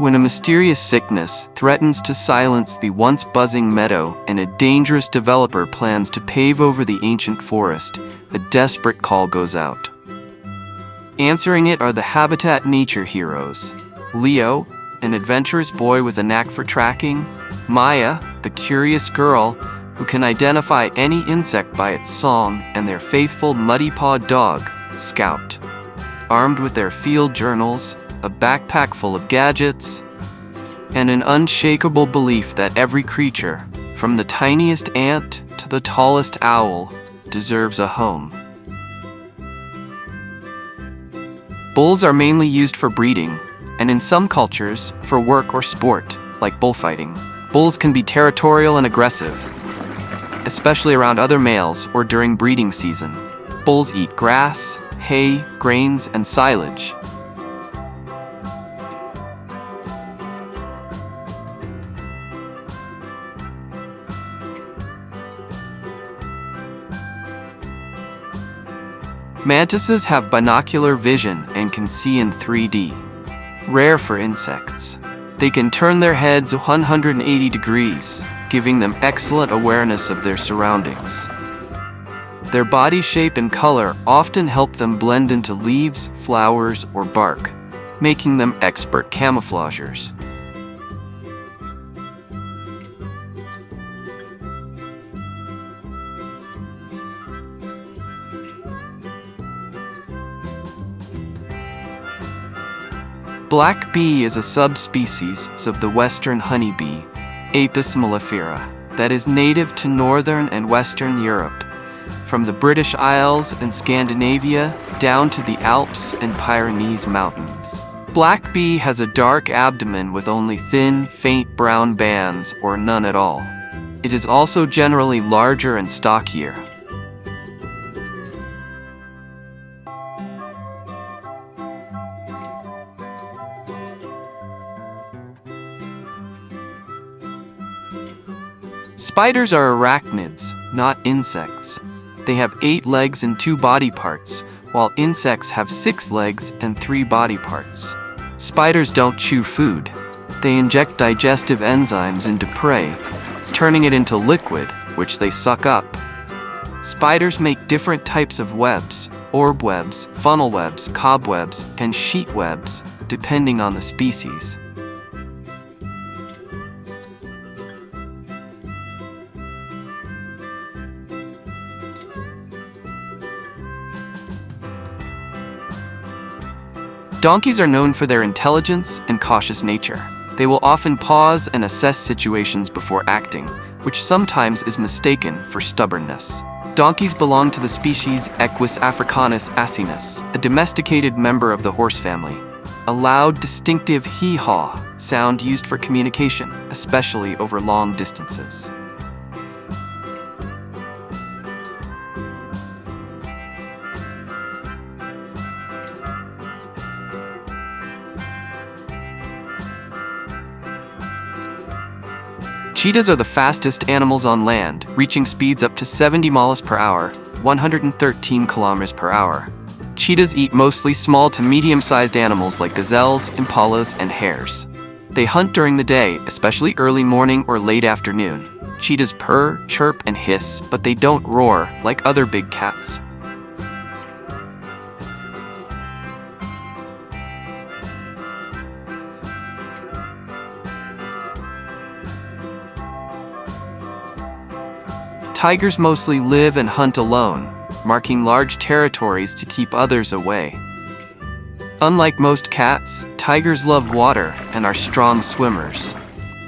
When a mysterious sickness threatens to silence the once buzzing meadow and a dangerous developer plans to pave over the ancient forest, a desperate call goes out. Answering it are the habitat nature heroes: Leo, an adventurous boy with a knack for tracking; Maya, a curious girl who can identify any insect by its song; and their faithful muddy-pawed dog, Scout. Armed with their field journals, a backpack full of gadgets, and an unshakable belief that every creature, from the tiniest ant to the tallest owl, deserves a home. Bulls are mainly used for breeding, and in some cultures, for work or sport, like bullfighting. Bulls can be territorial and aggressive, especially around other males or during breeding season. Bulls eat grass, hay, grains, and silage. Mantises have binocular vision and can see in 3D. Rare for insects. They can turn their heads 180 degrees, giving them excellent awareness of their surroundings. Their body shape and color often help them blend into leaves, flowers, or bark, making them expert camouflagers. Black bee is a subspecies of the western honeybee, Apis mellifera, that is native to northern and western Europe, from the British Isles and Scandinavia down to the Alps and Pyrenees Mountains. Black bee has a dark abdomen with only thin, faint brown bands or none at all. It is also generally larger and stockier. Spiders are arachnids, not insects. They have 8 legs and 2 body parts, while insects have 6 legs and 3 body parts. Spiders don't chew food. They inject digestive enzymes into prey, turning it into liquid, which they suck up. Spiders make different types of webs: orb webs, funnel webs, cobwebs, and sheet webs, depending on the species. Donkeys are known for their intelligence and cautious nature. They will often pause and assess situations before acting, which sometimes is mistaken for stubbornness. Donkeys belong to the species Equus africanus asinus, a domesticated member of the horse family. A loud, distinctive hee-haw sound used for communication, especially over long distances. Cheetahs are the fastest animals on land, reaching speeds up to 70 miles per hour, 113 kilometers per hour. Cheetahs eat mostly small to medium-sized animals like gazelles, impalas, and hares. They hunt during the day, especially early morning or late afternoon. Cheetahs purr, chirp, and hiss, but they don't roar like other big cats. Tigers mostly live and hunt alone, marking large territories to keep others away. Unlike most cats, tigers love water and are strong swimmers.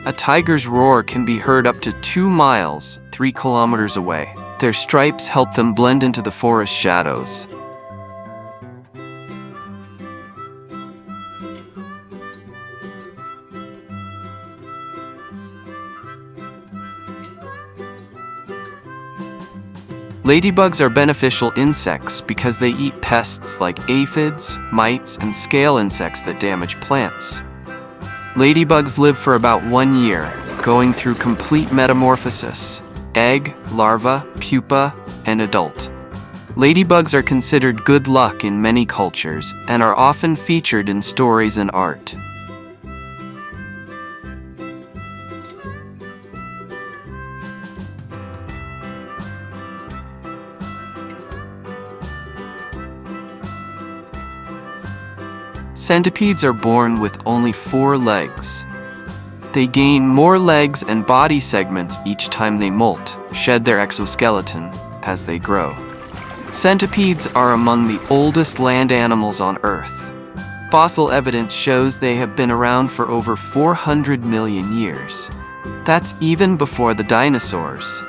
A tiger's roar can be heard up to 2 miles, 3 kilometers away. Their stripes help them blend into the forest shadows. Ladybugs are beneficial insects because they eat pests like aphids, mites, and scale insects that damage plants. Ladybugs live for about 1 year, going through complete metamorphosis: egg, larva, pupa, and adult. Ladybugs are considered good luck in many cultures and are often featured in stories and art. Centipedes are born with only 4 legs. They gain more legs and body segments each time they molt, shed their exoskeleton, as they grow. Centipedes are among the oldest land animals on Earth. Fossil evidence shows they have been around for over 400 million years. That's even before the dinosaurs.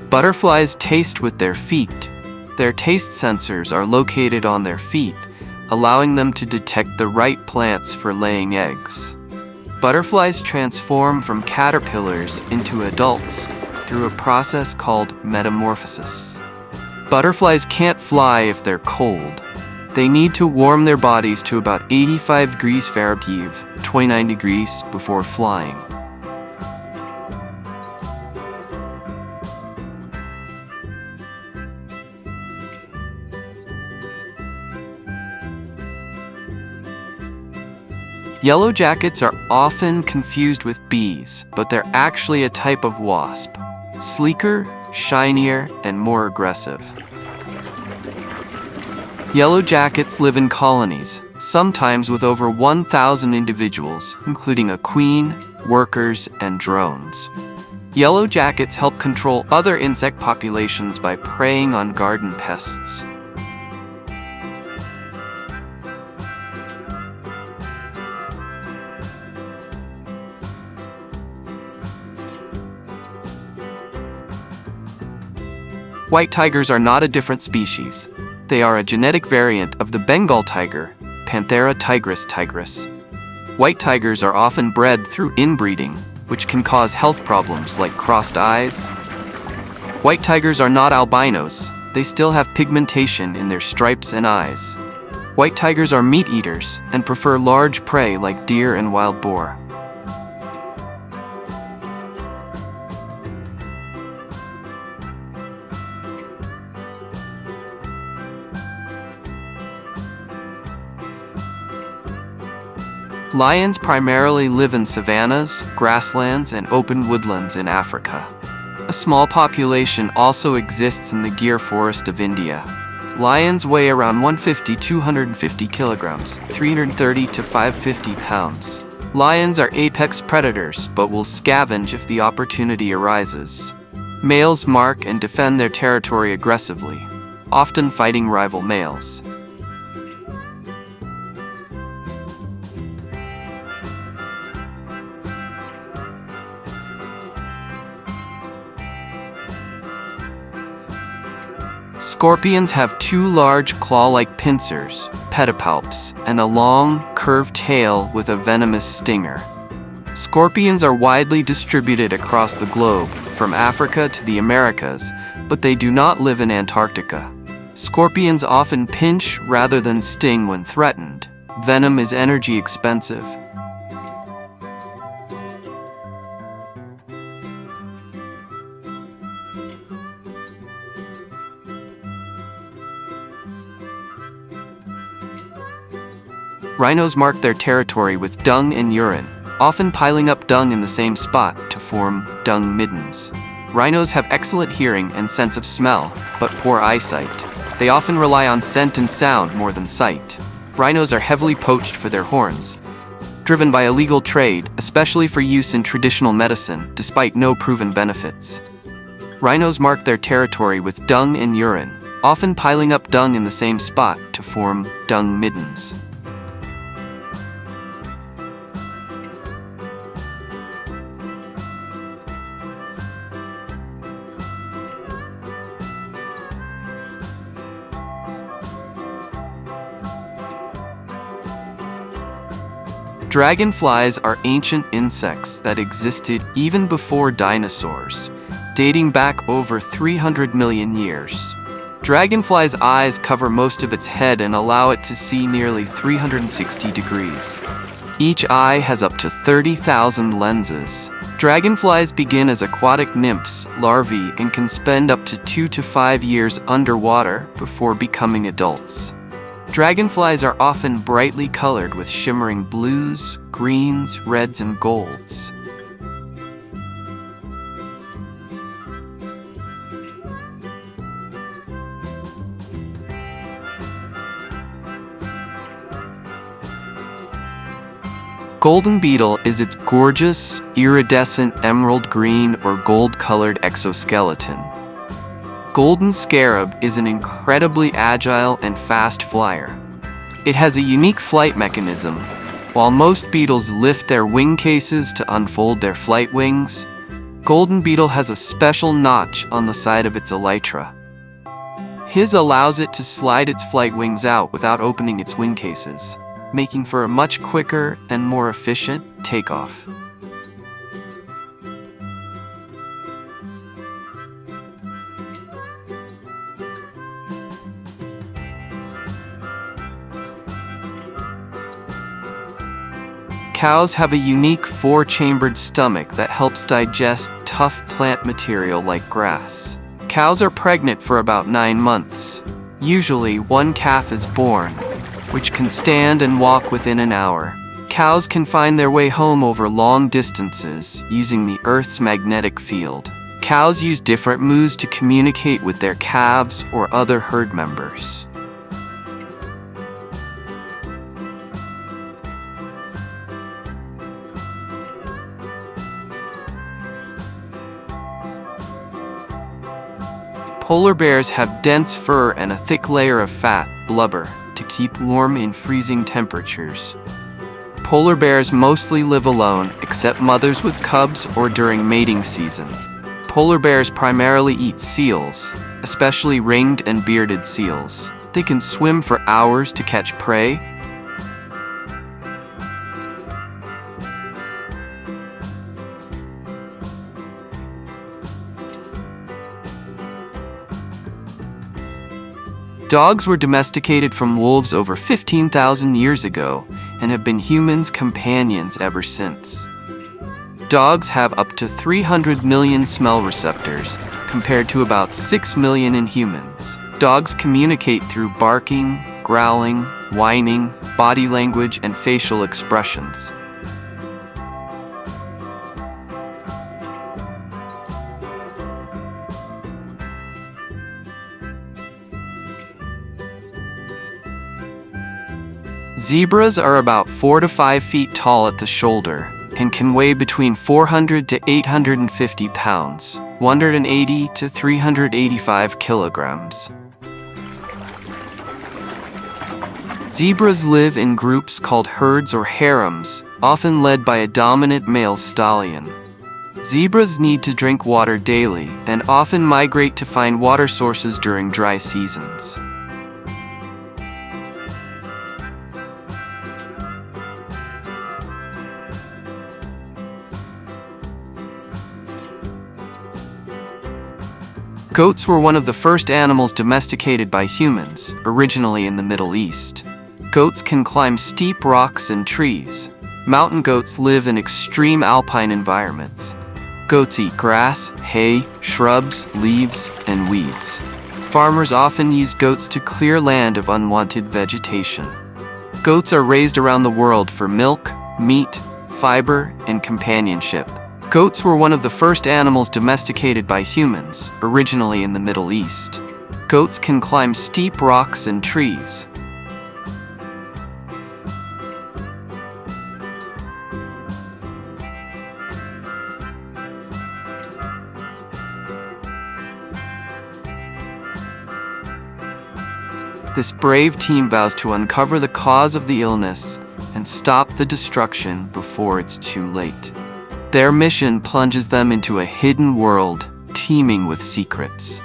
Butterflies taste with their feet. Their taste sensors are located on their feet, allowing them to detect the right plants for laying eggs. Butterflies transform from caterpillars into adults through a process called metamorphosis. Butterflies can't fly if they're cold. They need to warm their bodies to about 85 degrees Fahrenheit, 29 degrees, before flying. Yellow jackets are often confused with bees, but they're actually a type of wasp. Sleeker, shinier, and more aggressive. Yellow jackets live in colonies, sometimes with over 1,000 individuals, including a queen, workers, and drones. Yellow jackets help control other insect populations by preying on garden pests. White tigers are not a different species. They are a genetic variant of the Bengal tiger, Panthera tigris. White tigers are often bred through inbreeding, which can cause health problems like crossed eyes. White tigers are not albinos. They still have pigmentation in their stripes and eyes. White tigers are meat eaters and prefer large prey like deer and wild boar. Lions primarily live in savannas, grasslands, and open woodlands in Africa. A small population also exists in the Gir forest of India. Lions weigh around 150–250 kilograms, 330 to 550 pounds. Lions are apex predators, but will scavenge if the opportunity arises. Males mark and defend their territory aggressively, often fighting rival males. Scorpions have 2 large claw-like pincers, pedipalps, and a long, curved tail with a venomous stinger. Scorpions are widely distributed across the globe, from Africa to the Americas, but they do not live in Antarctica. Scorpions often pinch rather than sting when threatened. Venom is energy expensive. Rhinos mark their territory with dung and urine, often piling up dung in the same spot to form dung middens. Rhinos have excellent hearing and sense of smell, but poor eyesight. They often rely on scent and sound more than sight. Rhinos are heavily poached for their horns, driven by illegal trade, especially for use in traditional medicine, despite no proven benefits. Rhinos mark their territory with dung and urine, often piling up dung in the same spot to form dung middens. Dragonflies are ancient insects that existed even before dinosaurs, dating back over 300 million years. Dragonfly's eyes cover most of its head and allow it to see nearly 360 degrees. Each eye has up to 30,000 lenses. Dragonflies begin as aquatic nymphs, larvae, and can spend up to 2 to 5 years underwater before becoming adults. Dragonflies are often brightly colored with shimmering blues, greens, reds, and golds. Golden beetle is its gorgeous, iridescent emerald green or gold-colored exoskeleton. Golden scarab is an incredibly agile and fast flyer. It has a unique flight mechanism. While most beetles lift their wing cases to unfold their flight wings, golden beetle has a special notch on the side of its elytra. His allows it to slide its flight wings out without opening its wing cases, making for a much quicker and more efficient takeoff. Cows have a unique four-chambered stomach that helps digest tough plant material like grass. Cows are pregnant for about 9 months. Usually, one calf is born, which can stand and walk within an hour. Cows can find their way home over long distances using the Earth's magnetic field. Cows use different moos to communicate with their calves or other herd members. Polar bears have dense fur and a thick layer of fat, blubber, to keep warm in freezing temperatures. Polar bears mostly live alone, except mothers with cubs or during mating season. Polar bears primarily eat seals, especially ringed and bearded seals. They can swim for hours to catch prey. Dogs were domesticated from wolves over 15,000 years ago and have been humans' companions ever since. Dogs have up to 300 million smell receptors, compared to about 6 million in humans. Dogs communicate through barking, growling, whining, body language, and facial expressions. Zebras are about 4 to 5 feet tall at the shoulder and can weigh between 400 to 850 pounds, 180 to 385 kilograms. Zebras live in groups called herds or harems, often led by a dominant male stallion. Zebras need to drink water daily and often migrate to find water sources during dry seasons. Goats were one of the first animals domesticated by humans, originally in the Middle East. Goats can climb steep rocks and trees. Mountain goats live in extreme alpine environments. Goats eat grass, hay, shrubs, leaves, and weeds. Farmers often use goats to clear land of unwanted vegetation. Goats are raised around the world for milk, meat, fiber, and companionship. Goats were one of the first animals domesticated by humans, originally in the Middle East. Goats can climb steep rocks and trees. This brave team vows to uncover the cause of the illness and stop the destruction before it's too late. Their mission plunges them into a hidden world teeming with secrets.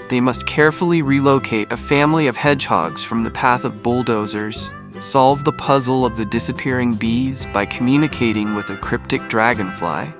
They must carefully relocate a family of hedgehogs from the path of bulldozers, solve the puzzle of the disappearing bees by communicating with a cryptic dragonfly,